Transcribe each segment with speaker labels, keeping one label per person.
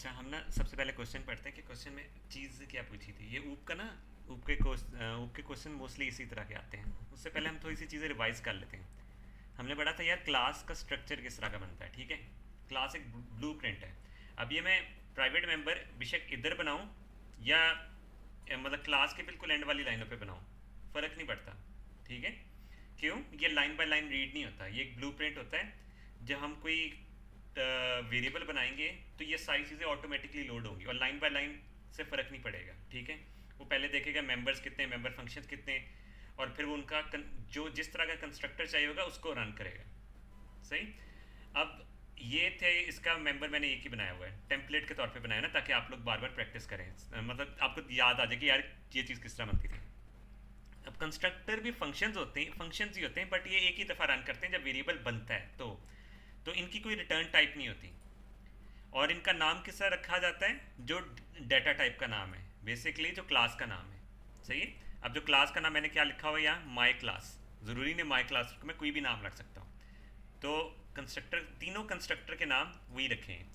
Speaker 1: अच्छा, हम ना सबसे पहले क्वेश्चन पढ़ते हैं कि क्वेश्चन में चीज़ क्या पूछी थी। ये ऊप का ना, ऊप के क्वेश्चन मोस्टली इसी तरह के आते हैं। उससे पहले हम थोड़ी सी चीज़ें रिवाइज कर लेते हैं। हमने पढ़ा था यार क्लास का स्ट्रक्चर किस तरह का बनता है, ठीक है। क्लास एक ब्लू प्रिंट है। अब ये मैं प्राइवेट मेंबर बेशक इधर बनाऊँ या मतलब क्लास के बिल्कुल एंड वाली लाइनों पे बनाऊँ, फ़र्क नहीं पड़ता, ठीक है। क्यों? ये लाइन बाय लाइन रीड नहीं होता, ये एक ब्लू प्रिंट होता है। जब हम कोई वेरिएबल बनाएंगे तो ये सारी चीज़ें ऑटोमेटिकली लोड होंगी और लाइन बाय लाइन से फ़र्क नहीं पड़ेगा, ठीक है। वो पहले देखेगा मेंबर्स कितने, मेंबर फंक्शंस कितने, और फिर वो उनका जो जिस तरह का कंस्ट्रक्टर चाहिए होगा उसको रन करेगा। सही। अब ये थे, इसका मेंबर मैंने एक ही बनाया हुआ है, टेम्पलेट के तौर पे बनाया ना, ताकि आप लोग बार बार प्रैक्टिस करें, मतलब आपको याद आ जाए कि यार ये चीज़ किस तरह बनती थी। अब कंस्ट्रक्टर भी फंक्शंस होते हैं, फंक्शंस ही होते हैं, बट ये एक ही दफ़ा रन करते हैं जब वेरिएबल बनता है। तो इनकी कोई रिटर्न टाइप नहीं होती, और इनका नाम किस तरह रखा जाता है, जो डाटा टाइप का नाम है, बेसिकली जो क्लास का नाम है। सही है। अब जो क्लास का नाम मैंने क्या लिखा हुआ है यहाँ, माई क्लास। ज़रूरी नहीं माई क्लास, मैं कोई भी नाम रख सकता हूँ। तो कंस्ट्रक्टर, तीनों कंस्ट्रक्टर के नाम वही रखे हैं।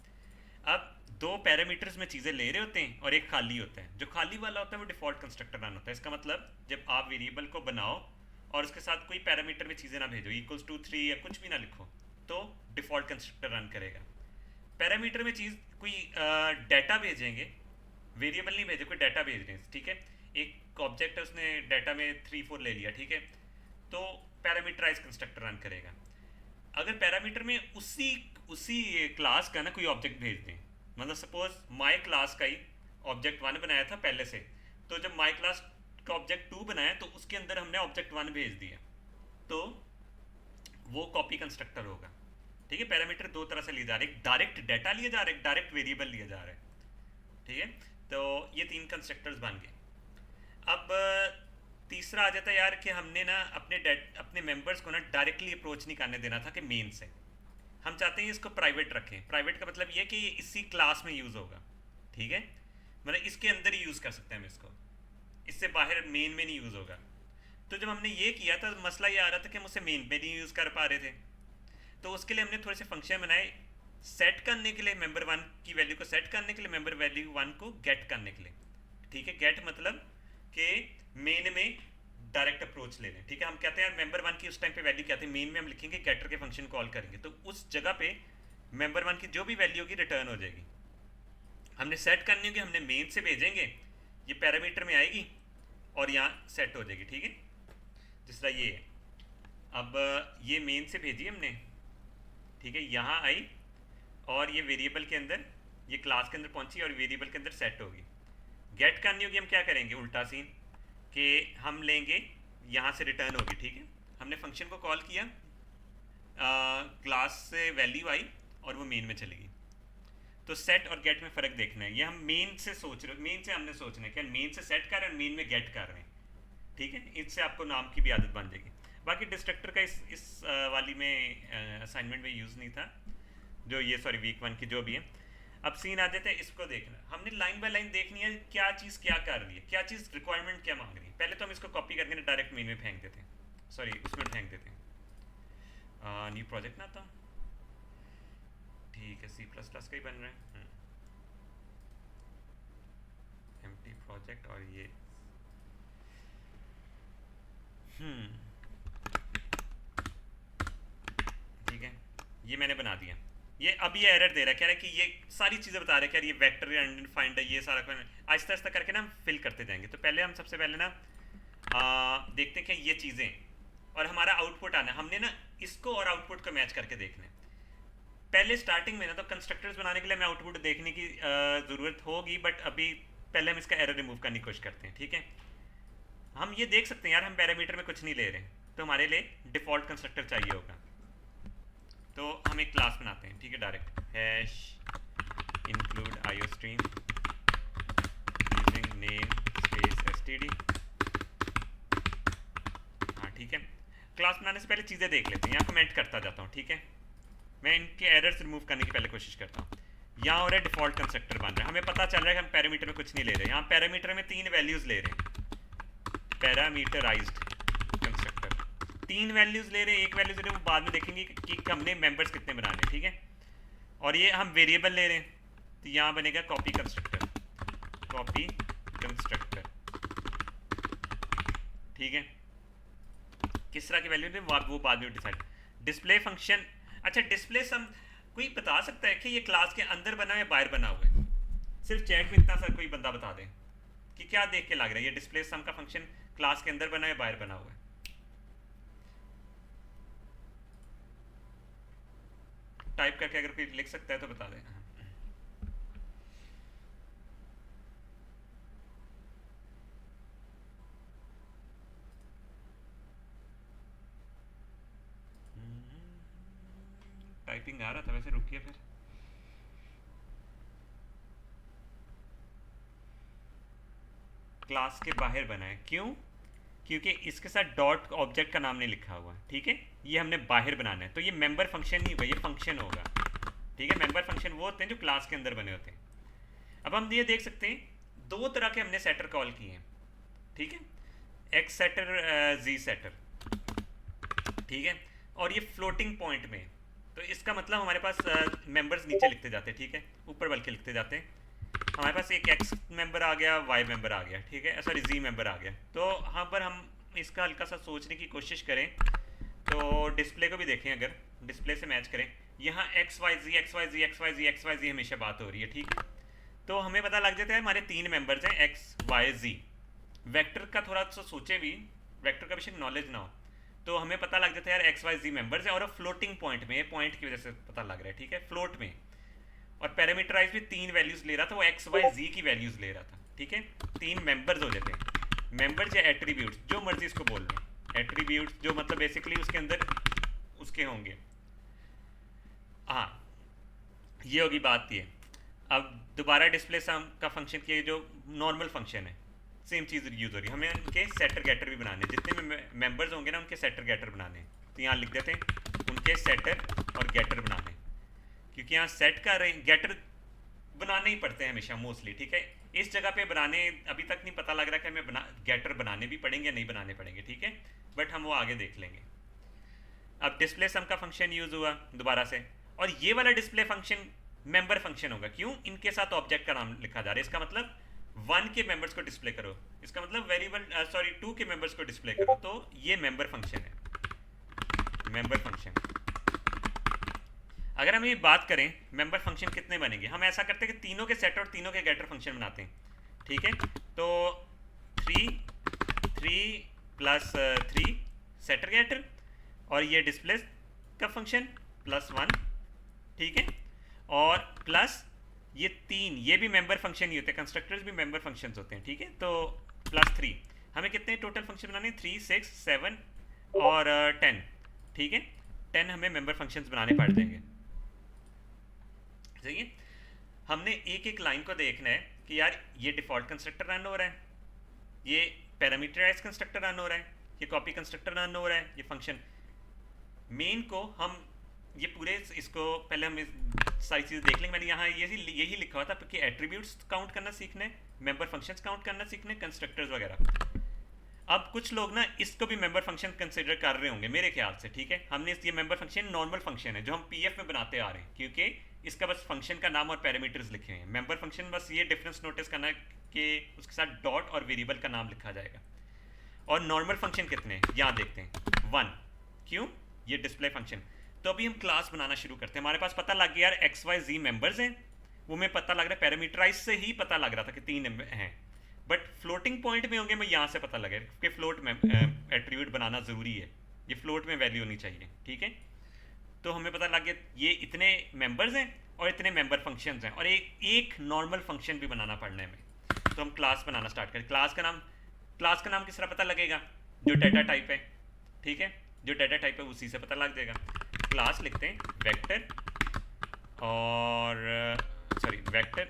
Speaker 1: अब दो पैरामीटर्स में चीज़ें ले रहे होते हैं और एक खाली होता है। जो खाली वाला होता है वो डिफ़ॉल्ट कंस्ट्रक्टर रन होता है। इसका मतलब जब आप वेरिएबल को बनाओ और उसके साथ कोई पैरामीटर में चीज़ें ना भेजो, इक्वल्स टू 3 या कुछ भी ना लिखो, तो डिफ़ॉल्ट कंस्ट्रक्टर रन करेगा। पैरामीटर में चीज़ कोई डाटा भेजेंगे, वेरिएबल नहीं भेजे, कोई डाटा भेज रहे हैं, ठीक है। एक ऑब्जेक्ट है, उसने डाटा में 3 4 ले लिया, ठीक है। तो पैरामीटराइज कंस्ट्रक्टर रन करेगा। अगर पैरामीटर में उसी उसी क्लास का ना कोई ऑब्जेक्ट भेज दें, मतलब सपोज माई क्लास का ही ऑब्जेक्ट 1 बनाया था पहले से, तो जब माई क्लास का ऑब्जेक्ट 2 बनाया तो उसके अंदर हमने ऑब्जेक्ट 1 भेज दिया, तो वो कॉपी कंस्ट्रक्टर होगा, ठीक है। पैरामीटर दो तरह से लिए जा रहे हैं, एक डायरेक्ट डाटा लिए जा रहे हैं, डायरेक्ट वेरिएबल लिए जा रहे हैं, ठीक है। तो ये 3 कंस्ट्रक्टर्स बन गए। अब तीसरा आ जाता है यार कि हमने ना अपने मेंबर्स को ना डायरेक्टली अप्रोच नहीं करने देना था कि मेन से। हम चाहते हैं इसको प्राइवेट रखें। प्राइवेट का मतलब ये कि ये इसी क्लास में यूज़ होगा, ठीक है। मतलब इसके अंदर ही यूज़ कर सकते हैं हम इसको, इससे बाहर मेन में नहीं यूज़ होगा। तो जब हमने ये किया था तो मसला ये आ रहा था कि हम उसे मेन में नहीं यूज़ कर पा रहे थे। तो उसके लिए हमने थोड़े से फंक्शन बनाए, सेट करने के लिए मेंबर 1 की वैल्यू को सेट करने के लिए, मेंबर वैल्यू 1 को गेट करने के लिए, ठीक है। गेट मतलब कि मेन में डायरेक्ट अप्रोच ले लें, ठीक है। हम कहते हैं मेंबर 1 की उस टाइम पे वैल्यू क्या थी, मेन में हम लिखेंगे गेटर के फंक्शन कॉल करेंगे, तो उस जगह पे मेंबर 1 की जो भी वैल्यू होगी रिटर्न हो जाएगी। हमने सेट करनी होगी, हमने मेन से भेजेंगे, ये पैरामीटर में आएगी और यहाँ सेट हो जाएगी, ठीक है। जिस तरह ये है, अब ये मेन से भेजी हमने, ठीक है, यहाँ आई और ये वेरिएबल के अंदर, ये क्लास के अंदर पहुंची और वेरिएबल के अंदर सेट होगी। गेट करनी होगी, हम क्या करेंगे, उल्टा सीन कि हम लेंगे, यहाँ से रिटर्न होगी, ठीक है। हमने फंक्शन को कॉल किया, क्लास से वैल्यू आई और वो मेन में चली गई। तो सेट और गेट में फ़र्क देखना है। ये हम मेन से सोच रहे, मेन से हमने सोचना है कि मेन से सेट कर रहे हैं, मेन में गेट कर रहे हैं, ठीक है। इससे आपको नाम की भी आदत बन जाएगी। बाकी डिस्ट्रक्टर का इस वाली में असाइनमेंट में यूज़ नहीं था, जो ये सॉरी वीक 1 की जो भी है। अब सीन आ जाते हैं, इसको देखना, हमने लाइन बाय लाइन देखनी है, क्या चीज़ क्या कर रही है, क्या चीज़ रिक्वायरमेंट क्या मांग रही है। पहले तो हम इसको कॉपी करके डायरेक्ट मेन में फेंक देते हैं, सॉरी उसमें फेंक देते हैं। न्यू प्रोजेक्ट ना था, ठीक है, C++ का ही बन रहा है, एम्प्टी प्रोजेक्ट, और ये ठीक है, ये मैंने बना दिया। ये अब ये एरर दे रहा है, कह रहा है कि ये सारी चीज़ें बता रहा है कि यार ये वेक्टर अनडिफाइंड है, ये सारा आहिस्ता आहिस्ता करके ना हम फिल करते जाएंगे। तो पहले हम सबसे पहले ना देखते हैं कि ये चीज़ें और हमारा आउटपुट आना है। हमने ना इसको और आउटपुट को मैच करके देखना है। पहले स्टार्टिंग में ना तो कंस्ट्रक्टर्स बनाने के लिए हमें आउटपुट देखने की ज़रूरत होगी, बट अभी पहले हम इसका एरर रिमूव करने की कोशिश करते हैं, ठीक है। हम ये देख सकते हैं यार, हम पैरामीटर में कुछ नहीं ले रहे, तो हमारे लिए डिफ़ॉल्ट कंस्ट्रक्टर चाहिए होगा। तो हम एक क्लास बनाते हैं, ठीक है, direct hash include iostream using name space STD, हाँ ठीक है। क्लास बनाने से पहले चीज़ें देख लेते हैं, यहाँ कमेंट करता जाता हूँ, ठीक है। मैं इनके एरर्स रिमूव करने की पहले कोशिश करता हूँ। यहाँ हो रहा है डिफ़ॉल्ट कंस्ट्रक्टर बन रहा है, हमें पता चल रहा है कि हम पैरामीटर में कुछ नहीं ले रहे। यहाँ पैरामीटर में 3 वैल्यूज़ ले रहे हैं, पैरामीटराइज्ड कंस्ट्रक्टर 3 वैल्यूज़ ले रहे हैं, एक वैल्यू ले रहे हैं, वो बाद में देखेंगे कि हमने मेंबर्स कितने बनाने, ठीक है। और ये हम वेरिएबल ले रहे हैं, तो यहाँ बनेगा कॉपी कंस्ट्रक्टर, कॉपी कंस्ट्रक्टर, ठीक है। किस तरह की वैल्यू ने वो बाद में डिसाइड। डिस्प्ले फंक्शन, अच्छा डिस्प्ले सम कोई बता सकता है कि ये क्लास के अंदर बना है या बाहर बना हुआ है? सिर्फ चैट में इतना सा कोई बंदा बता दे कि क्या देख के लग रहा है ये डिस्प्ले सम का फंक्शन क्लास के अंदर बना है बाहर बना हुआ है। टाइप करके अगर कोई लिख सकता है तो बता दें। टाइपिंग आ रहा था वैसे, रुकिए फिर। क्लास के बाहर बना है, क्यों? क्योंकि इसके साथ डॉट ऑब्जेक्ट का नाम नहीं लिखा हुआ, ठीक है। ये हमने बाहर बनाना है, तो ये मेंबर फंक्शन नहीं होगा, ये फंक्शन होगा, ठीक है। मेंबर फंक्शन वो होते हैं जो क्लास के अंदर बने होते हैं। अब हम ये देख सकते हैं दो तरह के हमने सेटर कॉल किए हैं, ठीक है। एक्स सेटर, जी सेटर, ठीक है। और ये फ्लोटिंग पॉइंट में, तो इसका मतलब हमारे पास मेंबर्स नीचे लिखते जाते हैं, ठीक है, ऊपर बल्कि लिखते जाते हैं। हमारे पास एक एक्स मेंबर आ गया, वाई मेंबर आ गया, ठीक है, सॉरी जी मेंबर आ गया। तो यहाँ पर हम इसका हल्का सा सोचने की कोशिश करें तो डिस्प्ले को भी देखें, अगर डिस्प्ले से मैच करें, यहाँ एक्स वाई जी एक्स वाई जी एक्स वाई जी एक्स वाई जी हमेशा बात हो रही है, ठीक है। तो हमें पता लग जाता है हमारे तीन मेंबर्स हैं एक्स वाई जी। वेक्टर का थोड़ा सा सोचे भी, वेक्टर का भी नॉलेज ना हो तो हमें पता लग जाता है यार एक्स वाई जी मेंबर्स हैं, और फ्लोटिंग पॉइंट में, पॉइंट की वजह से पता लग रहा है, ठीक है, फ्लोट में। और पैरामीटराइज भी तीन वैल्यूज ले रहा था, वो एक्स वाई जी की वैल्यूज ले रहा था, ठीक है। तीन मेंबर्स हो जाते हैं, मेंबर्स या एट्रीब्यूट्स, जो मर्जी इसको बोल लो। एट्रीब्यूट्स जो मतलब बेसिकली उसके अंदर उसके होंगे, हाँ, ये होगी बात ये। अब दोबारा डिस्प्ले सम का फंक्शन की जो नॉर्मल फंक्शन है, सेम चीज़ यूज़ हो रही है। हमें उनके सेटर गेटर भी बनाने, जितने भी मेंबर्स होंगे ना उनके सेटर गेटर बनाने, तो यहाँ लिख देते हैं उनके सेटर और गेटर बनाने, क्योंकि यहाँ सेट का गेटर बनाने ही पड़ते हैं हमेशा मोस्टली, ठीक है। इस जगह पे बनाने अभी तक नहीं पता लग रहा कि हमें गेटर बनाने भी पड़ेंगे या नहीं बनाने पड़ेंगे, ठीक है, बट हम वो आगे देख लेंगे। अब डिस्प्ले सम का फंक्शन यूज़ हुआ दोबारा से, और ये वाला डिस्प्ले फंक्शन मेंबर फंक्शन होगा, क्यों? इनके साथ ऑब्जेक्ट का नाम लिखा जा रहा है, इसका मतलब 1 के मेंबर्स को डिस्प्ले करो, इसका मतलब वेरिएबल सॉरी 2 के मेंबर्स को डिस्प्ले करो, तो ये मेंबर फंक्शन है, मेंबर फंक्शन। अगर हम ये बात करें मेंबर फंक्शन कितने बनेंगे, हम ऐसा करते हैं कि तीनों के सेट और तीनों के गेटर फंक्शन बनाते हैं, ठीक है। तो 3 प्लस 3 सेटर गेटर, और ये डिस्प्ले का फंक्शन प्लस 1, ठीक है, और प्लस ये 3, ये भी मेंबर फंक्शन ही होते हैं, कंस्ट्रक्टर्स भी मेंबर फंक्शंस होते हैं, ठीक है। तो प्लस 3, हमें कितने टोटल फंक्शन बनाने? 3 6 7 और 10, ठीक है। 10 हमें मेंबर फंक्शंस बनाने पड़ जाएंगे, सही है। हमने एक एक लाइन को देखना है कि यार ये डिफ़ॉल्ट कंस्ट्रक्टर रन हो रहा है, ये पैरामीटराइज कंस्ट्रक्टर रन हो रहा है, ये कॉपी कंस्ट्रक्टर रन हो रहा है, ये फंक्शन मेन को हम ये पूरे इसको पहले हम सारी चीज़ें देख लेंगे। मैंने यहाँ यही लिखा हुआ था कि एट्रीब्यूट्स काउंट करना सीखने, मेंबर फंक्शंस काउंट करना सीखने, कंस्ट्रक्टर्स वगैरह। अब कुछ लोग ना इसको भी मेंबर फंक्शन कंसिडर कर रहे होंगे मेरे ख्याल से, ठीक है। हमने ये मेंबर फंक्शन नॉर्मल फंक्शन है जो हम पीएफ में बनाते आ रहे हैं, क्योंकि इसका बस फंक्शन का नाम और पैरामीटर्स लिखे हुए हैं। मेंबर फंक्शन बस ये डिफरेंस नोटिस करना है कि उसके साथ डॉट और वेरिएबल का नाम लिखा जाएगा। और नॉर्मल फंक्शन कितने हैं यहाँ देखते हैं, 1, क्यों? ये डिस्प्ले फंक्शन। तो अभी हम क्लास बनाना शुरू करते हैं। हमारे पास पता लग गया यार एक्स वाई जी मेंबर्स हैं, वो हमें पता लग रहा है, पैरामीटराइज से ही पता लग रहा था कि 3 हैं, बट फ्लोटिंग पॉइंट में होंगे, मैं यहाँ से पता लगे कि फ्लोट में एट्रीब्यूट बनाना ज़रूरी है, ये फ्लोट में वैल्यू होनी चाहिए, ठीक है। तो हमें पता लग गया ये इतने मेंबर्स हैं और इतने मेंबर फंक्शंस हैं, और एक नॉर्मल फंक्शन भी बनाना पड़ना है हमें। तो हम क्लास बनाना स्टार्ट करें। क्लास का नाम किस तरह पता लगेगा? जो डाटा टाइप है, ठीक है, जो डाटा टाइप है उसी से पता लग जाएगा। क्लास लिखते हैं वेक्टर, और सॉरी वेक्टर,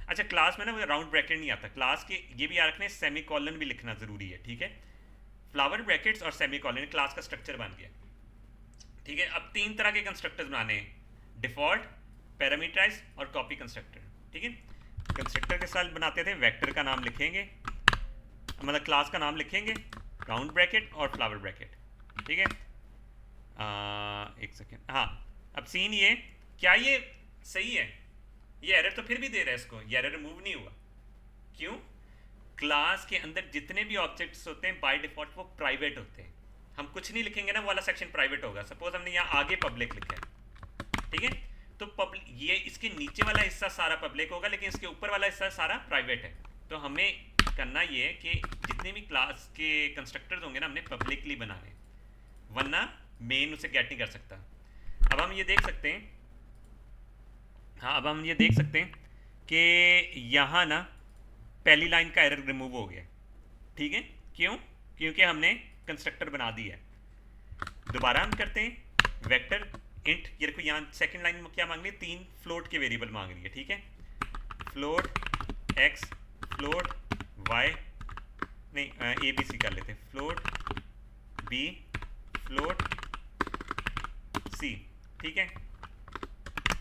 Speaker 1: अच्छा क्लास में ना राउंड ब्रैकेट नहीं आता, क्लास के ये भी याद रखना है, सेमी कॉलन भी लिखना ज़रूरी है, ठीक है। फ्लावर ब्रैकेट्स और सेमी कॉलन क्लास का स्ट्रक्चर बन गया, ठीक है। अब 3 तरह के कंस्ट्रक्टर्स बनाने हैं, डिफ़ॉल्ट, पैरामीटराइज और कॉपी कंस्ट्रक्टर, ठीक है। कंस्ट्रक्टर के साथ बनाते थे, वेक्टर का नाम लिखेंगे, मतलब क्लास का नाम लिखेंगे, राउंड ब्रैकेट और फ्लावर ब्रैकेट, ठीक है। एक सेकेंड, हाँ, अब सीन ये, क्या ये सही है? ये एरर तो फिर भी दे रहा है इसको, ये एरर रिमूव नहीं हुआ। क्यों? क्लास के अंदर जितने भी ऑब्जेक्ट्स होते हैं बाय डिफॉल्ट वो प्राइवेट होते हैं। हम कुछ नहीं लिखेंगे ना, वो वाला सेक्शन प्राइवेट होगा। सपोज हमने यहाँ आगे पब्लिक लिखा है, ठीक है, तो पब्लिक, ये इसके नीचे वाला हिस्सा सारा पब्लिक होगा, लेकिन इसके ऊपर वाला हिस्सा सारा प्राइवेट है। तो हमें करना ये है कि जितने भी क्लास के कंस्ट्रक्टर्स होंगे ना, हमने पब्लिकली बनाने, वरना मेन उसे गेट नहीं कर सकता। अब हम ये देख सकते हैं, हाँ अब हम ये देख सकते हैं कि यहाँ ना पहली लाइन का एरर रिमूव हो गया, ठीक है। क्यों? क्योंकि हमने कंस्ट्रक्टर बना दिया है। दोबारा हम करते हैं वेक्टर इंट, ये देखो यहाँ सेकंड लाइन में क्या मांग रही है, 3 फ्लोट के वेरिएबल मांग रही है, ठीक है। फ्लोट एक्स, फ्लोट वाई, नहीं ए बी सी कर लेते हैं, फ्लोट बी, फ्लोट सी, ठीक है।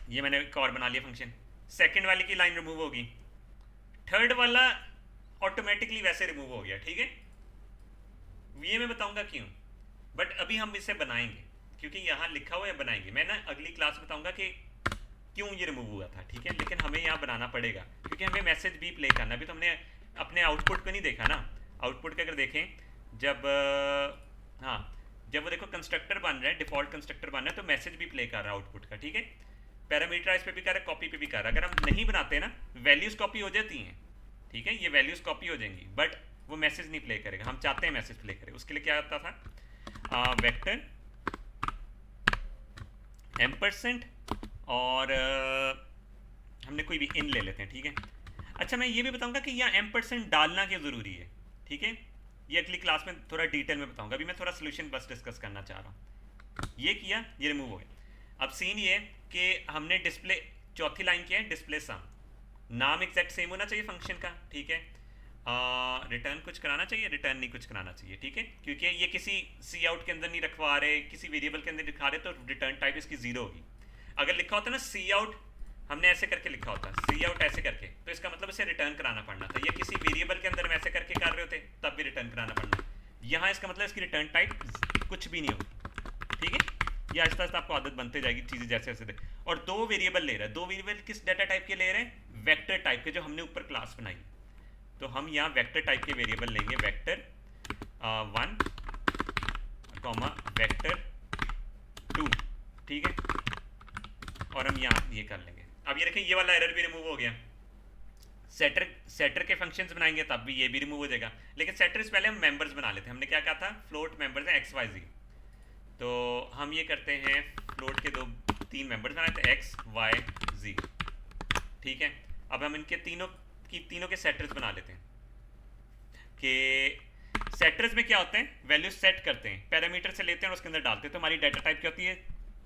Speaker 1: ये मैंने एक और बना लिया फंक्शन। सेकंड वाली की लाइन रिमूव होगी, थर्ड वाला ऑटोमेटिकली वैसे रिमूव हो गया, ठीक है। ये मैं बताऊंगा क्यों, बट अभी हम इसे बनाएंगे क्योंकि यहाँ लिखा हुआ है बनाएंगे। मैं ना अगली क्लास बताऊंगा कि क्यों ये रिमूव हुआ था, ठीक है। लेकिन हमें यहाँ बनाना पड़ेगा क्योंकि हमें मैसेज भी प्ले करना। अभी तो हमने अपने आउटपुट को नहीं देखा ना। आउटपुट का अगर देखें, जब हाँ जब वो देखो कंस्ट्रक्टर बन रहा है, डिफॉल्ट कंस्ट्रक्टर बन रहा है, तो मैसेज भी प्ले कर रहा है आउटपुट का, ठीक है। पैरामीटराइज पे भी कर रहा है, कॉपी पे भी कर रहा है। अगर हम नहीं बनाते ना, वैल्यूज कॉपी हो जाती हैं, ठीक है, ये वैल्यूज कॉपी हो जाएंगी, बट वो मैसेज नहीं प्ले करेगा। हम चाहते हैं मैसेज प्ले करे, उसके लिए क्या होता था, वेक्टर एम्परसेंट और हमने कोई भी इन ले लेते हैं, ठीक है। अच्छा मैं ये भी बताऊंगा कि यहाँ एम्परसेंट डालना क्यों ज़रूरी है, ठीक है। ये अगली क्लास में थोड़ा डिटेल में बताऊंगा, अभी मैं थोड़ा सोल्यूशन बस डिस्कस करना चाह रहा हूँ। ये किया, ये रिमूव हो गया। अब सीन ये कि हमने डिस्प्ले, चौथी लाइन किया है डिस्प्ले सम, नाम एग्जैक्ट सेम होना चाहिए फंक्शन का, ठीक है। रिटर्न कुछ कराना चाहिए, रिटर्न नहीं कुछ कराना चाहिए, ठीक है, क्योंकि ये किसी सी आउट के अंदर नहीं रखवा रहे, किसी वेरिएबल के अंदर दिखा रहे, तो रिटर्न टाइप इसकी जीरो होगी। अगर लिखा होता ना सी आउट, हमने ऐसे करके लिखा होता सी आउट ऐसे करके, तो इसका मतलब इसे रिटर्न कराना पड़ना था। या किसी वेरिएबल के अंदर हम ऐसे करके कर रहे होते तब भी रिटर्न कराना पड़ना। यहाँ इसका मतलब इसकी रिटर्न टाइप कुछ भी नहीं होगी, ठीक है। ये आहिस्ता आहिस्ता आपको आदत बनते जाएगी, चीज़ें जैसे जैसे दे। और 2 वेरिएबल ले रहा है, 2 वेरिएबल किस डाटा टाइप के ले रहे हैं, वेक्टर टाइप के, जो हमने ऊपर क्लास बनाई। तो हम यहाँ वेक्टर टाइप के वेरिएबल लेंगे, वेक्टर 1 कॉमा वेक्टर 2, ठीक है। और हम यहाँ ये कर लेंगे। अब ये देखें, ये वाला एरर भी रिमूव हो गया। सेटर के फंक्शंस बनाएंगे तब भी ये भी रिमूव हो जाएगा। लेकिन सेटर से पहले हम मेंबर्स बना लेते हैं। हमने क्या कहा था, फ्लोट मेंबर्स हैं एक्स वाई जी। तो हम ये करते हैं, फ्लोट के 3 मेंबर्स बनाते हैं, एक्स वाई जी, ठीक है। अब हम इनके तीनों के सेटर्स बना लेते हैं। कि सेटर्स में क्या होते हैं, वैल्यू सेट करते हैं, पैरामीटर से लेते हैं और उसके अंदर डालते हैं। तो हमारी डाटा टाइप क्या होती है,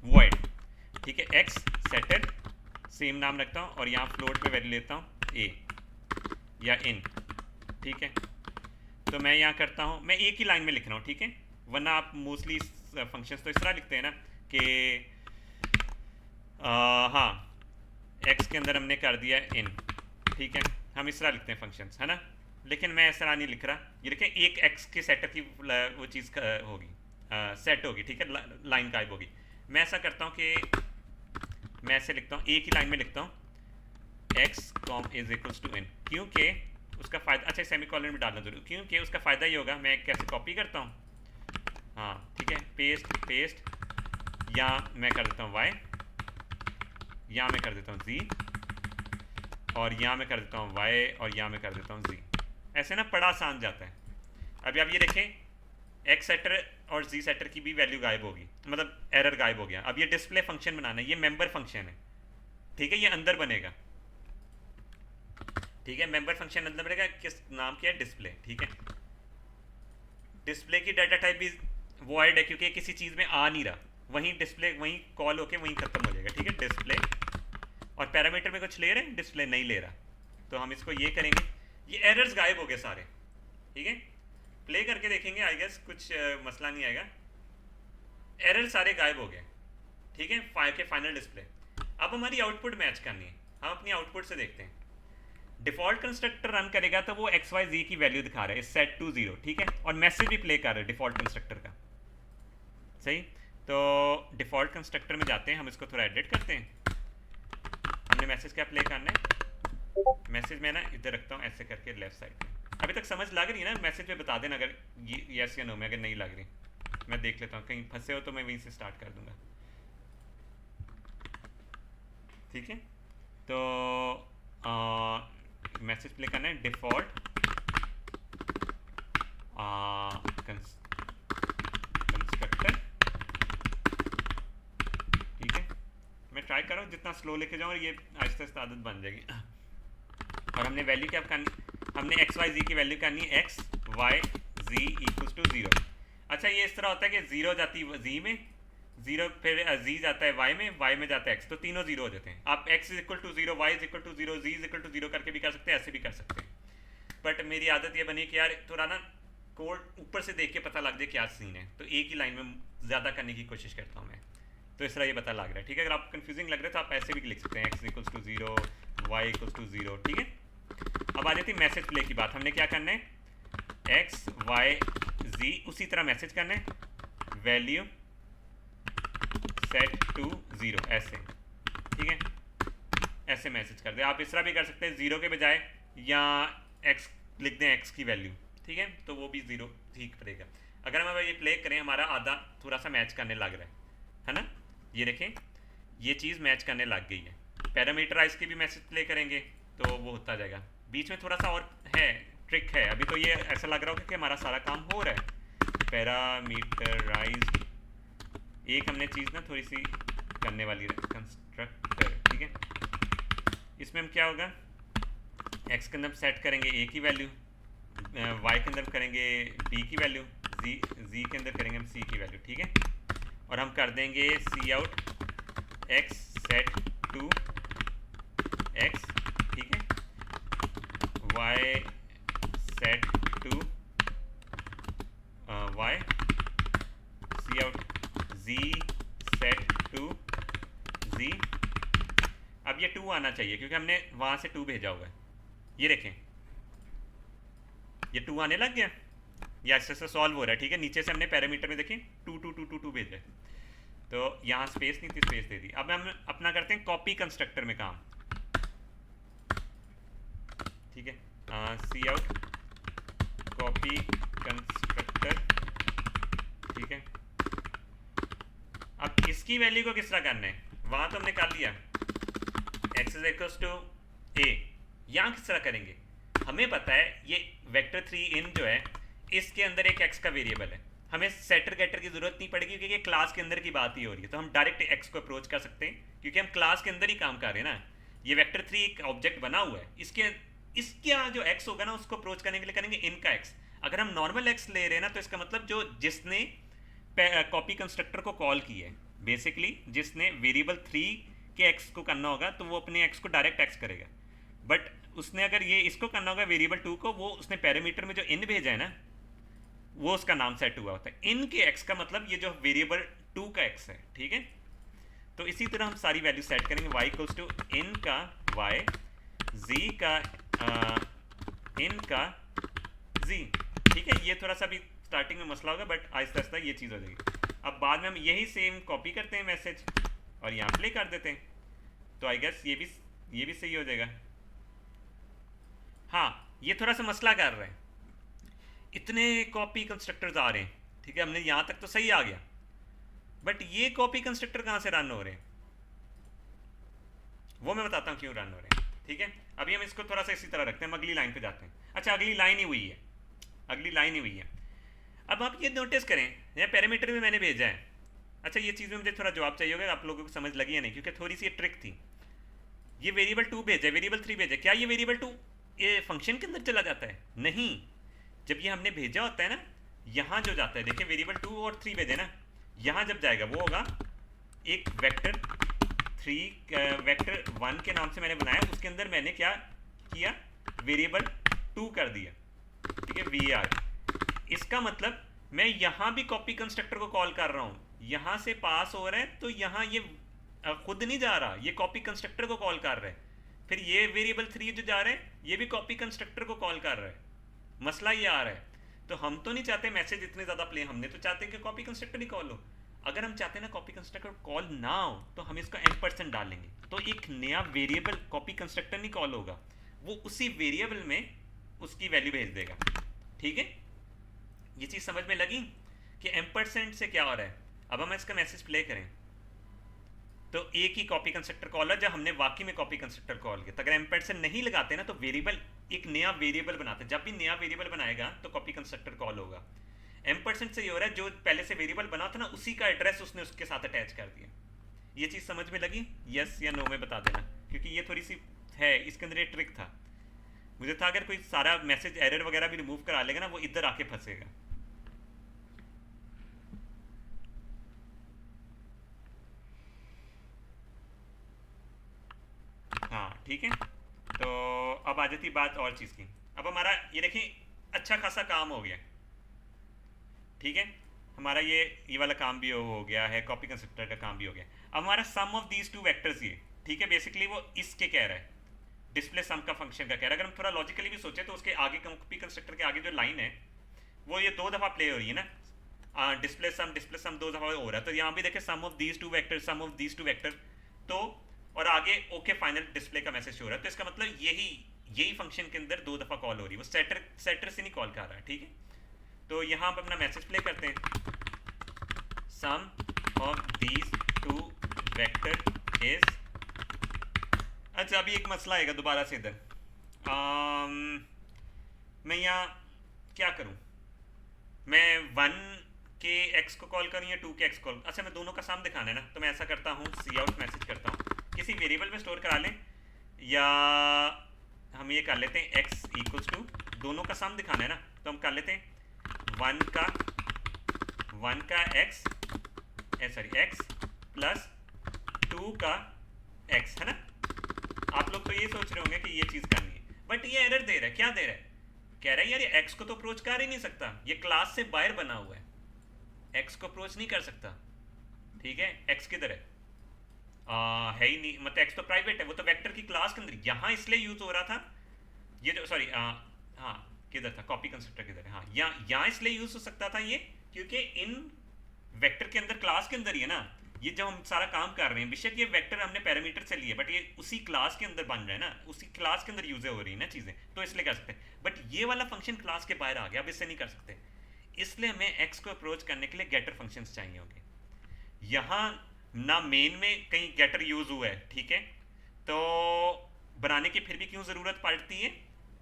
Speaker 1: वॉइड, ठीक है। एक्स सेटर सेम नाम रखता हूँ और यहाँ फ्लोट में वैल्यू लेता हूँ ए या इन, ठीक है। तो मैं यहाँ करता हूँ, मैं एक ही लाइन में लिख रहा हूँ, ठीक है। वरना आप मोस्टली फंक्शंस तो इस तरह लिखते हैं ना कि हाँ एक्स के अंदर हमने कर दिया इन, ठीक है, हम इस तरह लिखते हैं फंक्शंस, है ना। लेकिन मैं इस तरह नहीं लिख रहा। ये देखें, एक एक्स के सेटर की वो चीज़ होगी, सेट होगी, ठीक है, लाइन गायब होगी। मैं ऐसा करता हूँ कि मैं ऐसे लिखता हूँ, एक ही लाइन में लिखता हूँ x com is equals to in, क्योंकि उसका फ़ायदा, अच्छा सेमीकोलन में डालना जरूर, क्योंकि उसका फ़ायदा ये होगा, मैं कैसे कॉपी करता हूँ, हाँ ठीक है, पेस्ट, या मैं कर देता हूँ वाई, यहाँ मैं कर देता हूँ जी, और यहाँ मैं कर देता हूँ वाई, और यहाँ मैं कर देता हूँ जी। ऐसे ना बड़ा आसान जाता है। अभी आप ये देखें, एक्स सेटर और जी सेटर की भी वैल्यू गायब होगी, मतलब एरर गायब हो गया। अब ये डिस्प्ले फंक्शन बनाना है, ये मेंबर फंक्शन है, ठीक है, ये अंदर बनेगा, ठीक है। मेंबर फंक्शन अंदर बनेगा, किस नाम किया है, डिस्प्ले, ठीक है। डिस्प्ले की डाटा टाइप भी वॉइड है क्योंकि किसी चीज़ में आ नहीं रहा, वहीं डिस्प्ले वहीं कॉल होके वहीं खत्म हो जाएगा, ठीक है, डिस्प्ले। और पैरामीटर में कुछ ले रहे हैं, डिस्प्ले नहीं ले रहा, तो हम इसको ये करेंगे, ये एरर्स गायब हो गए सारे, ठीक है। प्ले करके देखेंगे, आई गेस कुछ मसला नहीं आएगा, एरर सारे गायब हो गए, ठीक है। Final display. अब हमारी आउटपुट मैच करनी है, हम अपनी आउटपुट से देखते हैं। डिफॉल्ट कंस्ट्रक्टर रन करेगा तो वो एक्स वाई जी की वैल्यू दिखा रहा है, सेट टू 0, ठीक है, और मैसेज भी प्ले कर रहा है डिफॉल्ट कंस्ट्रक्टर का, सही। तो डिफॉल्ट कंस्ट्रक्टर में जाते हैं, हम इसको थोड़ा एडिट करते हैं। हमने मैसेज क्या प्ले करना है, मैसेज में ना इधर रखता हूँ ऐसे करके लेफ्ट साइड में। अभी तक समझ लग रही है ना, मैसेज पे बता देना अगर यस या नो में, अगर नहीं लग रही मैं देख लेता हूँ, कहीं फंसे हो तो मैं वहीं से स्टार्ट कर दूंगा। ठीक है, तो मैसेज प्ले करना है डिफ़ॉल्ट कंस्ट्रक्टर। ठीक है, मैं ट्राई कर रहा हूँ जितना स्लो लेके जाऊँ और ये आहिस्ता आहिस्ता आदत बन जाएगी। और हमने वैल्यू क्या करनी, हमने एक्स वाई जी की वैल्यू करनी है x y z equals to 0। अच्छा, ये इस तरह होता है कि 0 जाती है जी में, 0 फिर जी जाता है वाई में जाता है एक्स, तो तीनों 0 हो जाते हैं। आप x is equal to 0, y is equal to 0, z is equal to 0 करके भी कर सकते हैं, ऐसे भी कर सकते हैं। बट मेरी आदत ये बनी कि यार थोड़ा ना कोड ऊपर से देख के पता लग जाए क्या सीन है, तो एक ही लाइन में ज़्यादा करने की कोशिश करता हूँ मैं, तो इस तरह ये पता लग रहा है। ठीक है, अगर आप कंफ्यूजिंग लग रहा है तो आप ऐसे भी लिख सकते हैं x equals to 0, y equals to 0। ठीक है, अब आ जाती है मैसेज प्ले की बात। हमने क्या करना है, एक्स वाई जी उसी तरह मैसेज करना है, वैल्यू सेट टू 0 ऐसे। ठीक है, ऐसे मैसेज कर दे। आप इस तरह भी कर सकते हैं 0 के बजाय, या x लिख दें x की वैल्यू। ठीक है, तो वो भी 0 ठीक पड़ेगा। अगर हम ये प्ले करें, हमारा आधा थोड़ा सा मैच करने लग रहा है ना, ये देखें ये चीज़ मैच करने लग गई है। पैरामीटराइज की भी मैसेज प्ले करेंगे तो वो होता जाएगा। बीच में थोड़ा सा और है, ट्रिक है। अभी तो ये ऐसा लग रहा होगा कि हमारा सारा काम हो रहा है। पैरामीटराइज एक हमने चीज़ ना थोड़ी सी करने वाली है, कंस्ट्रक्टर। ठीक है, इसमें हम क्या होगा, x के अंदर सेट करेंगे a की वैल्यू, y के अंदर करेंगे b की वैल्यू, z के अंदर करेंगे हम c की वैल्यू। ठीक है, और हम कर देंगे cout x set to x। ठीक है, y set to y, cout z set to z। अब ये 2 आना चाहिए क्योंकि हमने वहाँ से 2 भेजा हुआ है। ये देखें ये 2 आने लग गया, या ऐसे से सॉल्व हो रहा है। ठीक है, नीचे से हमने पैरामीटर में देखें 2 2 2 2 2 भेजा है, तो यहाँ स्पेस नहीं थी, स्पेस दे दी। अब हम अपना करते हैं कॉपी कंस्ट्रक्टर में काम। ठीक है, सी आउट कॉपी कंस्ट्रक्टर। ठीक है, अब इसकी वैल्यू को किस तरह करना है, वहाँ तो हमने कर लिया x is equals to a, यहाँ किस तरह करेंगे, हमें पता है ये वेक्टर 3 इन जो है इसके अंदर एक x का वेरिएबल है, हमें सेटर गेटर की जरूरत नहीं पड़ेगी क्योंकि ये क्लास के अंदर की बात ही हो रही है। तो हम डायरेक्ट x को अप्रोच कर सकते हैं क्योंकि हम क्लास के अंदर ही काम कर रहे हैं ना। ये वेक्टर 3 एक ऑब्जेक्ट बना हुआ है, इसके जो x होगा ना उसको अप्रोच करने के लिए करेंगे इन का x। अगर हम नॉर्मल x ले रहे हैं ना तो इसका मतलब जो जिसने कॉपी कंस्ट्रक्टर को कॉल किया है, बेसिकली जिसने वेरिएबल 3 के x को करना होगा तो वो अपने x को डायरेक्ट x करेगा। बट उसने अगर ये इसको करना होगा वेरिएबल 2 को, वो उसने पैरामीटर में जो इन भेजा है ना वो उसका नाम सेट हुआ होता है। इन के x का मतलब ये जो वेरिएबल 2 का x है। ठीक है, तो इसी तरह हम सारी वैल्यू सेट करेंगे y इक्वल्स टू इन का y, z का इन का z। ठीक है, ये थोड़ा सा भी स्टार्टिंग में मसला होगा बट आहिस्ता आहिस्ता ये चीज़ हो जाएगी। अब बाद में हम यही सेम कॉपी करते हैं मैसेज और यहाँ प्ले कर देते हैं, तो आई गेस ये भी सही हो जाएगा। हाँ, ये थोड़ा सा मसला कर रहे हैं, इतने कॉपी कंस्ट्रक्टर्स आ रहे हैं। ठीक है, हमने यहाँ तक तो सही आ गया, बट ये कॉपी कंस्ट्रक्टर कहाँ से रन हो रहे हैं वो मैं बताता हूँ क्यों रन हो रहे हैं। ठीक है, अभी हम इसको थोड़ा सा इसी तरह रखते हैं, हम अगली लाइन पे जाते हैं। अच्छा, अगली लाइन ही हुई है, अगली लाइन ही हुई है। अब आप ये नोटिस करें, यह पैरामीटर में मैंने भेजा है। अच्छा, ये चीज़ में मुझे थोड़ा जवाब चाहिए होगा, आप लोगों को समझ लगी या नहीं, क्योंकि थोड़ी सी ये ट्रिक थी। ये वेरिएबल 2 भेजा, वेरिएबल 3 भेजा, क्या ये वेरिएबल 2 ये फंक्शन के अंदर चला जाता है? नहीं, जब ये हमने भेजा होता है ना, यहाँ जो जाता है, देखिए वेरिएबल 2 और 3 भेजे ना, यहाँ जब जाएगा वो होगा एक वेक्टर 1 के नाम से मैंने बनाया, उसके अंदर मैंने क्या किया, वेरिएबल 2 कर दिया। ठीक है, var। इसका मतलब मैं यहाँ भी कॉपी कंस्ट्रक्टर को कॉल कर रहा हूँ, यहाँ से पास हो रहा है, तो यहाँ ये खुद नहीं जा रहा, ये कॉपी कंस्ट्रक्टर को कॉल कर रहा है। फिर ये वेरिएबल 3 जो जा रहा है ये भी कॉपी कंस्ट्रक्टर को कॉल कर रहा है। मसला ये आ रहा है, तो हम तो नहीं चाहते मैसेज इतने ज़्यादा प्ले, हमने तो चाहते हैं कि कॉपी कंस्ट्रक्टर ही कॉल हो। अगर हम चाहते हैं ना कॉपी कंस्ट्रक्टर कॉल ना हो तो हम इसका एम्परसेंड डालेंगे, तो एक नया वेरिएबल कॉपी कंस्ट्रक्टर नहीं कॉल होगा, वो उसी वेरिएबल में उसकी वैल्यू भेज देगा। ठीक है, ये चीज़ समझ में लगी कि एम्परसेंड से क्या हो रहा है। अब हम इसका मैसेज प्ले करें तो एक ही कॉपी कंस्ट्रक्टर कॉल है जब हमने वाकई में कॉपी कंस्ट्रक्टर कॉल किया। तो अगर एम्परसेंड नहीं लगाते ना तो वेरिएबल, एक नया वेरिएबल बनाते हैं, जब भी नया वेरिएबल बनाएगा तो कॉपी कंस्ट्रक्टर कॉल होगा। एम्परसेंड से ये हो रहा है जो पहले से वेरिएबल बना था ना उसी का एड्रेस उसने उसके साथ अटैच कर दिया। ये चीज़ समझ में लगी? यस या नो में बता देना, क्योंकि ये थोड़ी सी है, इसके अंदर ये ट्रिक था। मुझे था अगर कोई सारा मैसेज एरर वगैरह भी रिमूव करा लेगा ना वो इधर आके फंसेगा। हाँ ठीक है, तो अब आ जाती बात और चीज़ की। अब हमारा ये देखिए अच्छा खासा काम हो गया। ठीक है, हमारा ये वाला काम भी हो गया है, कॉपी कंस्ट्रक्टर का काम भी हो गया। अब हमारा सम ऑफ दीज टू वेक्टर्स ये, ठीक है, बेसिकली वो इसके कह रहा है, डिस्प्ले सम का फंक्शन का कह रहा है। अगर हम थोड़ा लॉजिकली भी सोचे तो उसके आगे कॉपी कंस्ट्रक्टर के आगे जो लाइन है वो ये 2 दफ़ा प्ले हो रही है ना, डिस्प्ले सम 2 दफ़ा हो रहा है। तो यहाँ भी देखें sum of these two vector, sum of these two vector, तो और आगे ओके फाइनल डिस्प्ले का मैसेज हो रहा है। तो इसका मतलब यही फंक्शन के अंदर 2 दफ़ा कॉल हो रही है, वो सेटर से नहीं कॉल कर रहा है। ठीक है, तो यहाँ आप अपना मैसेज प्ले करते हैं, sum of these two vector is. अच्छा अभी एक मसला आएगा दोबारा से इधर, मैं यहाँ क्या करूँ, मैं 1 के x को कॉल करूँ या 2 के x कॉल? अच्छा मैं दोनों का साम दिखाना है ना, तो मैं ऐसा करता हूँ सी आउट मैसेज करता हूँ, किसी वेरिएबल में स्टोर करा लें, या हम ये कर लेते हैं x इक्वल्स टू, दोनों का साम दिखाना है ना, तो हम कर लेते हैं 1 का x x प्लस 2 का x, है ना। आप लोग तो ये सोच रहे होंगे कि ये चीज़ करनी है, बट ये एरर दे रहा है। क्या दे रहा है? कह रहा है यार ये x को तो अप्रोच कर ही नहीं सकता, ये क्लास से बाहर बना हुआ है, x को अप्रोच नहीं कर सकता। ठीक है, x किधर है? है ही नहीं, मतलब x तो प्राइवेट है, वो तो वेक्टर की क्लास के अंदर, यहाँ इसलिए यूज हो रहा था ये जो, सॉरी हाँ किधर था कॉपी कंस्ट्रक्टर, किधर है? हाँ यहाँ इसलिए यूज हो सकता था ये, क्योंकि इन वेक्टर के अंदर, क्लास के अंदर ही है ना, ये जब हम सारा काम कर रहे हैं, बेशक ये वेक्टर हमने पैरामीटर से लिए, बट ये उसी क्लास के अंदर बन रहा है ना, उसी क्लास के अंदर यूज हो रही है ना चीज़ें, तो इसलिए कर सकते हैं। बट ये वाला फंक्शन क्लास के बाहर आ गया, अब इससे नहीं कर सकते, इसलिए हमें एक्स को अप्रोच करने के लिए गेटर फंक्शंस चाहिए होंगे। यहाँ ना मेन में कहीं गेटर यूज हुआ है, ठीक है, तो बनाने की फिर भी क्यों ज़रूरत पड़ती है?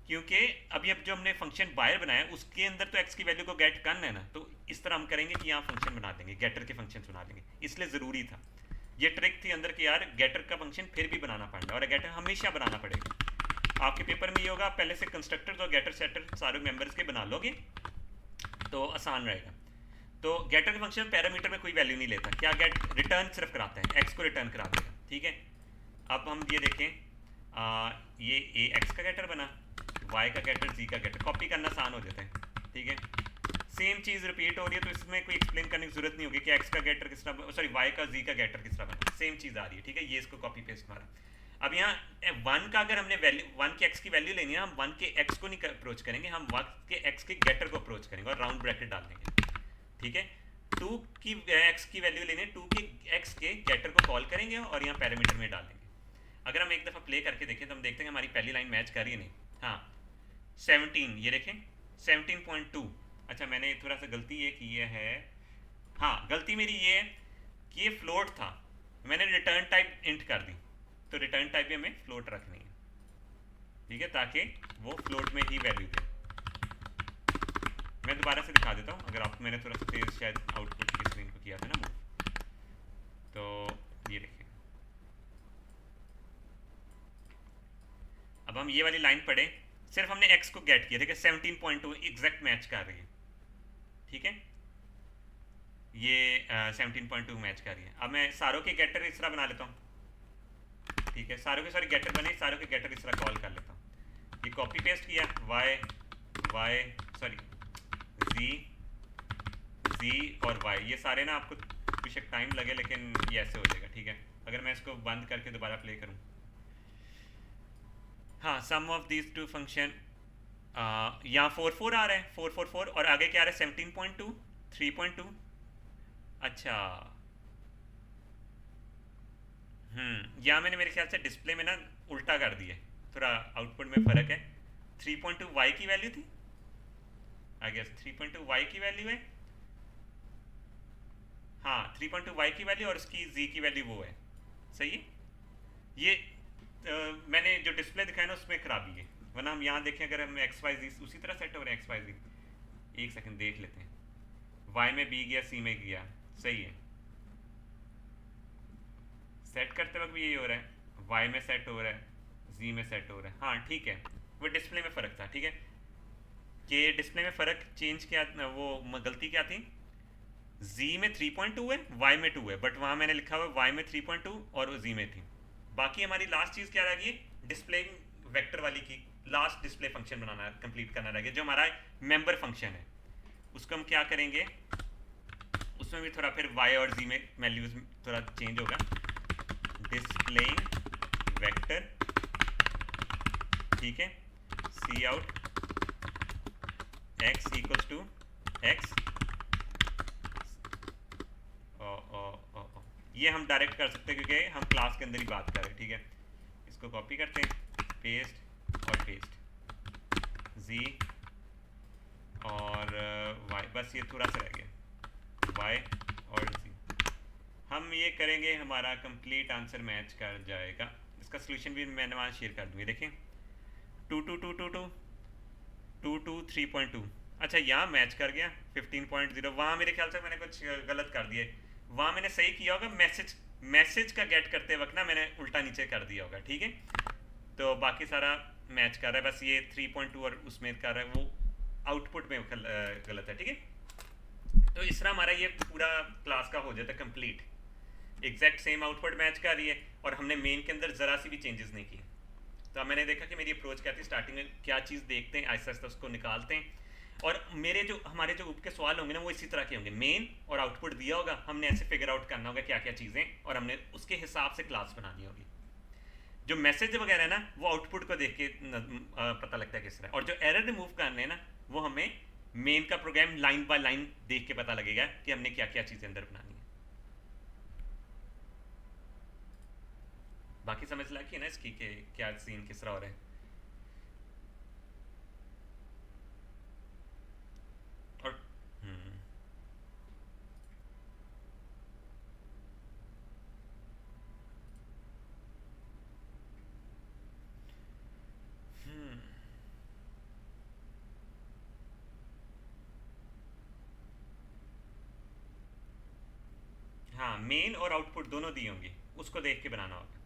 Speaker 1: क्योंकि अभी अब जो हमने फंक्शन बाहर बनाया उसके अंदर तो x की वैल्यू को गेट करना है ना, तो इस तरह हम करेंगे कि यहाँ फंक्शन बना देंगे, गेटर के फंक्शन बना देंगे, इसलिए ज़रूरी था, ये ट्रिक थी अंदर कि यार गेटर का फंक्शन फिर भी बनाना पड़ेगा, और गेटर हमेशा बनाना पड़ेगा। आपके पेपर में ये होगा, पहले से कंस्ट्रक्टर और गेटर सेटर सारे मेम्बर्स के बना लोगे तो आसान रहेगा। तो गेटर के फंक्शन पैरामीटर में कोई वैल्यू नहीं लेता, क्या गेट रिटर्न सिर्फ कराता है, एक्स को रिटर्न करा देगा। ठीक है, अब हम ये देखें, ये ए एक्स का गेटर बना, वाई का गेटर, जी का गेटर, कॉपी करना आसान हो जाता है। ठीक है, सेम चीज़ रिपीट हो रही है तो इसमें कोई एक्सप्लेन करने की जरूरत नहीं होगी कि एक्स का गेटर किस तरह, सॉरी वाई का जी का गेटर किस तरह बना, सेम चीज़ आ रही है। ठीक है, ये इसको कॉपी पेस्ट मारा। अब यहाँ 1 का अगर हमने वैल्यू 1 के x की वैल्यू लेनी है, हम 1 के x को नहीं अप्रोच करेंगे, हम 1 के x के गेटर को अप्रोच करेंगे और राउंड ब्रैकेट डाल देंगे। ठीक है, 2 की x की वैल्यू लेने, 2 के x के गेटर को कॉल करेंगे और यहाँ पैरामीटर में डाल देंगे। अगर हम एक दफ़ा प्ले करके देखें तो हम देखते हैं हमारी पहली लाइन मैच कर रही है नहीं। हाँ 17, ये देखें 17.2। अच्छा मैंने थोड़ा सा गलती ये की है, हाँ गलती मेरी ये है कि ये फ्लोट था, मैंने रिटर्न टाइप इंट कर दी, तो रिटर्न टाइप भी हमें फ्लोट रखनी है। ठीक है, ताकि वो फ्लोट में ही वैल्यू दे। मैं दोबारा से दिखा देता हूँ, अगर आप, मैंने थोड़ा सा तेज शायद आउटपुट की स्क्रीन को किया था ना मूव, तो ये देखिए अब हम ये वाली लाइन पढ़े, सिर्फ हमने x को गेट किया, ठीक है 17.2 एग्जैक्ट मैच कर रही है। ठीक है, ये 17.2 मैच कर रही है। अब मैं सारों के गेटर इस तरह बना लेता हूँ। ठीक है, सारों के सारे गेटर बने, सारों के गेटर इस तरह कॉल कर लेता हूँ। ये कॉपी पेस्ट किया, वाई सॉरी जी और वाई, ये सारे ना आपको बेशक टाइम लगे लेकिन ये ऐसे हो जाएगा। ठीक है, अगर मैं इसको बंद करके दोबारा प्ले करूँ, हाँ सम ऑफ दीज टू फंक्शन, यहाँ 4 4 आ रहा है, 4 4 4, और आगे क्या आ रहा है 17.2 3.2, अच्छा। यहाँ मैंने मेरे ख्याल से डिस्प्ले में ना उल्टा कर दिया है, थोड़ा आउटपुट में फ़र्क है। 3.2 वाई की वैल्यू थी, आई गेस 3.2 वाई की वैल्यू है। हाँ 3.2 वाई की वैल्यू और उसकी जी की वैल्यू वो है। सही है। ये मैंने जो डिस्प्ले दिखाया ना उसमें खराबी है, वरना हम यहाँ देखें अगर हम एक्स वाई जी उसी तरह सेट हो रहे हैं, एक्स वाई जी। एक सेकंड देख लेते हैं। वाई में बी गया, सी में गया। सही है। सेट करते वक्त भी यही हो रहा है, वाई में सेट हो रहा है, जी में सेट हो रहा है। हाँ ठीक है। वो डिस्प्ले में फ़र्क था, ठीक है। कि डिस्प्ले में फ़र्क चेंज क्या, वो गलती क्या थी। जी में 3.2 है, वाई में 2 है, बट वहाँ मैंने लिखा हुआ वाई में 3.2 और जी में थी। बाकी हमारी लास्ट चीज़ क्या रह गई, डिस्प्ले वेक्टर वाली की। लास्ट डिस्प्ले फंक्शन बनाना है, कंप्लीट करना रह गया, जो हमारा मेंबर फंक्शन है। उसको हम क्या करेंगे, उसमें भी थोड़ा फिर वाई और जी में वैल्यूज थोड़ा चेंज होगा। डिस्प्लेइंग वेक्टर, ठीक है। Cout x equals to x. ये हम डायरेक्ट कर सकते हैं क्योंकि हम क्लास के अंदर ही बात कर रहे हैं, ठीक है। इसको कॉपी करते हैं, पेस्ट और पेस्ट, जी और वाई, बस ये थोड़ा सा रह गया, वाई और जी। हम ये करेंगे, हमारा कंप्लीट आंसर मैच कर जाएगा। इसका सोल्यूशन भी मैंने वहाँ शेयर कर दूँगी, देखें। 2 2 2 2 2 2 2 3.2। अच्छा यहाँ मैच कर गया 15.0। वहाँ मेरे ख्याल से मैंने कुछ गलत कर दिया, वहाँ मैंने सही किया होगा। मैसेज मैसेज का गेट करते वक्त ना मैंने उल्टा नीचे कर दिया होगा, ठीक है। तो बाकी सारा मैच कर रहा है, बस ये 3.2 और उसमें कर रहा है, वो आउटपुट में गलत है, ठीक है। तो इस तरह हमारा ये पूरा क्लास का हो जाता है complete. Exact same output match कर रही है और हमने मेन के अंदर ज़रा सी भी चेंजेस नहीं की। तो मैंने देखा कि मेरी अप्रोच क्या थी, स्टार्टिंग में क्या चीज़ देखते हैं, आहिस्ता आहिस्ता उसको निकालते हैं। और मेरे जो हमारे जो के सवाल होंगे ना वो इसी तरह के होंगे, मेन और आउटपुट दिया होगा, हमने ऐसे फिगर आउट करना होगा क्या क्या चीज़ें, और हमने उसके हिसाब से क्लास बनानी होगी। जो मैसेज वगैरह है ना वो आउटपुट को देख के पता लगता है किस तरह, और जो एरर रिमूव करने हैं ना वो हमें मेन का प्रोग्राम लाइन बाय लाइन देख के पता लगेगा कि हमने क्या क्या चीज़ें अंदर बनानी है। बाकी समझ लगी है ना इसकी कि क्या सीन किस तरह हो रहा है। और हम्म हम्म हाँ मेन और आउटपुट दोनों दिए होंगे, उसको देख के बनाना होगा।